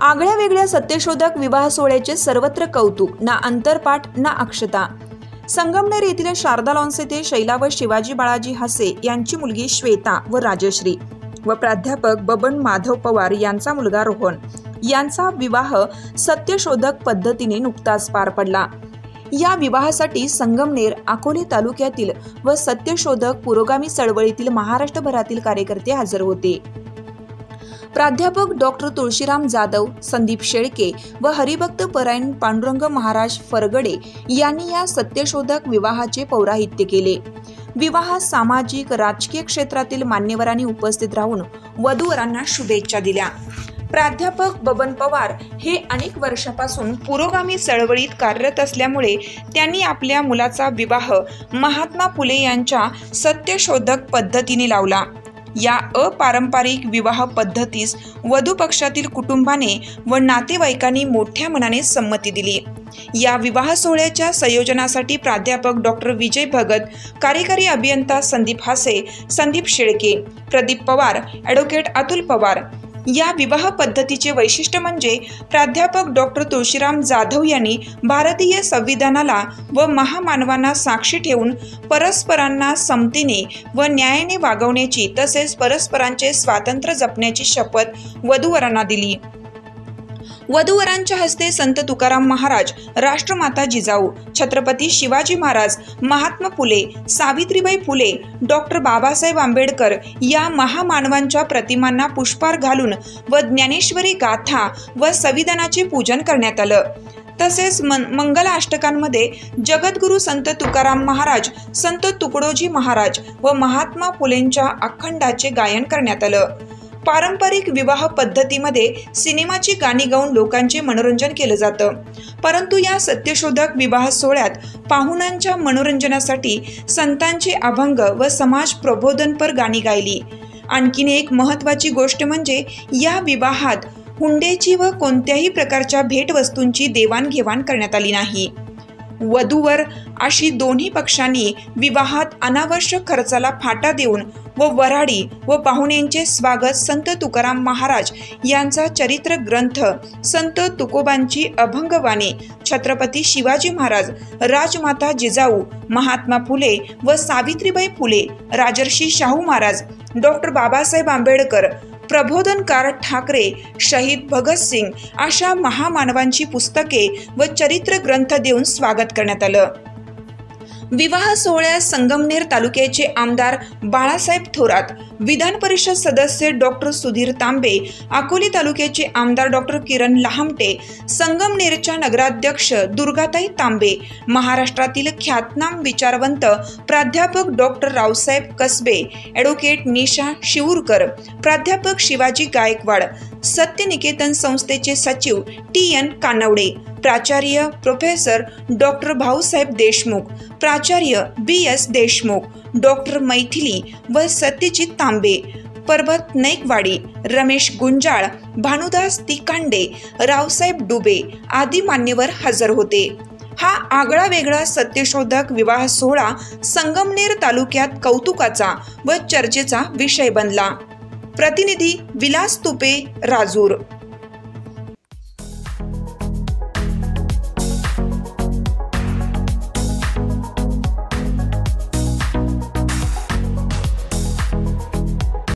आगळ्या वेगळ्या सत्यशोधक विवाह सोहळ्याचे सर्वत्र कौतुक, ना अंतरपाठ ना अक्षता। संगमनेर येथील शारदा लॉन्स येथे शैला व शिवाजी बाळाजी हसे यांची मुलगी श्वेता व राजश्री व प्राध्यापक बबन माधव पवार यांचा मुलगा रोहन यांचा विवाह सत्यशोधक पद्धतीने नुकताच पार पडला। या विवाहासाठी संगमनेर, अकोले तालुक्यातील व सत्यशोधक पुरोगामी चळवळीतील महाराष्ट्रभरातील कार्यकर्ते हजर होते। प्राध्यापक डॉक्टर तुळशीराम जाधव, संदीप शेळके व हरिभक्त परायण पांडुरंग महाराज फरगडे यांनी या सत्यशोधक विवाहाचे पौराहित्य केले। विवाहात सामाजिक राजकीय क्षेत्रातील मान्यवरांनी उपस्थित राहून वधूवरांना शुभेच्छा दिल्या। प्राध्यापक बबन पवार हे अनेक वर्षापासून पुरोगामी चळवळीत कार्यरत असल्यामुळे त्यांनी आपल्या मुलाचा विवाह महात्मा फुले यांच्या सत्यशोधक पद्धतीने लावला। या अपारंपरिक विवाह पद्धतीस वधू पक्षातील कुटुंबाने व नातेवाईकांनी मोठ्या मनाने संमती दिली। या विवाह सोहळ्याच्या संयोजनासाठी प्राध्यापक डॉक्टर विजय भगत, कार्यकारी अभियंता संदीप हसे, संदीप शेळके, प्रदीप पवार, ॲडव्होकेट अतुल पवार। या विवाह पद्धतीचे वैशिष्ट्य म्हणजे प्राध्यापक डॉक्टर तुळशीराम जाधव यांनी भारतीय संविधानाला व महामानवांना साक्षी ठेवून परस्परांना समतेने व न्यायाने वागवण्याची तसेच परस्परांचे स्वातंत्र्य जपण्याची शपथ वधूवरांना दिली। वधूवरांच्या हस्ते संत तुकाराम महाराज, राष्ट्रमाता जिजाऊ, छत्रपती शिवाजी महाराज, महात्मा फुले, सावित्रीबाई फुले, डॉक्टर बाबासाहेब आंबेडकर या महामानवांच्या प्रतिमांना पुष्पहार घालून व ज्ञानेश्वरी गाथा व संविधानाचे पूजन करण्यात आलं। तसेच मंगलाष्टकांमध्ये जगद्गुरू संत तुकाराम महाराज, संत तुकडोजी महाराज व महात्मा फुलेंच्या अखंडाचे गायन करण्यात आलं। पारंपरिक विवाह पद्धतीमध्ये सिनेमाची गाणी गाऊन लोकांचे मनोरंजन केलं जातं, परंतु या सत्यशोधक विवाह सोहळ्यात पाहुण्यांच्या मनोरंजनासाठी संतांचे अभंग व समाज प्रबोधनपर गाणी गायली। आणखीन एक महत्त्वाची गोष्ट म्हणजे या विवाहात हुंड्याची व कोणत्याही प्रकारच्या भेटवस्तूंची देवाणघेवाण करण्यात आली नाही। वधूवर अशी दोन्ही पक्षांनी विवाहात अनावश्यक खर्चाला फाटा देऊन व वऱ्हाडी व पाहुण्यांचे स्वागत संत तुकाराम महाराज यांचा चरित्र ग्रंथ, संत तुकोबांची अभंगवाणी, छत्रपती शिवाजी महाराज, राजमाता जिजाऊ, महात्मा फुले व सावित्रीबाई फुले, राजर्षी शाहू महाराज, डॉक्टर बाबासाहेब आंबेडकर, प्रबोधनकार ठाकरे, शहीद भगतसिंग अशा महामानवांची पुस्तके व चरित्र ग्रंथ देऊन स्वागत करण्यात आलं। विवाह सोहळ्यात संगमनेर तालुक्याचे आमदार बाळासाहेब थोरात, विधान परिषद सदस्य डॉक्टर सुधीर तांबे, अकोले तालुक्याचे आमदार डॉक्टर किरण लहामटे, संगमनेरच्या नगराध्यक्ष दुर्गाताई तांबे, महाराष्ट्रातील ख्यातनाम विचारवंत प्राध्यापक डॉक्टर रावसाहेब कसबे, ॲडव्होकेट निशा शिवूरकर, प्राध्यापक शिवाजी गायकवाड, सत्यनिकेतन संस्थेचे सचिव TN कानवडे, प्राचार्य प्रोफेसर डॉक्टर भाऊसाहेब देशमुख, प्राचार्य BS देशमुख, डॉक्टर मैथिली व सत्यजित तांबे, परबत नाईकवाडी, रमेश गुंजाळ, भानुदास तिकांडे, रावसाहेब डुबे आदी मान्यवर हजर होते। हा आगळा वेगळा सत्यशोधक विवाह सोहळा संगमनेर तालुक्यात कौतुकाचा व चर्चेचा विषय बनला। प्रतिनिधी विलास तुपे, राजूर।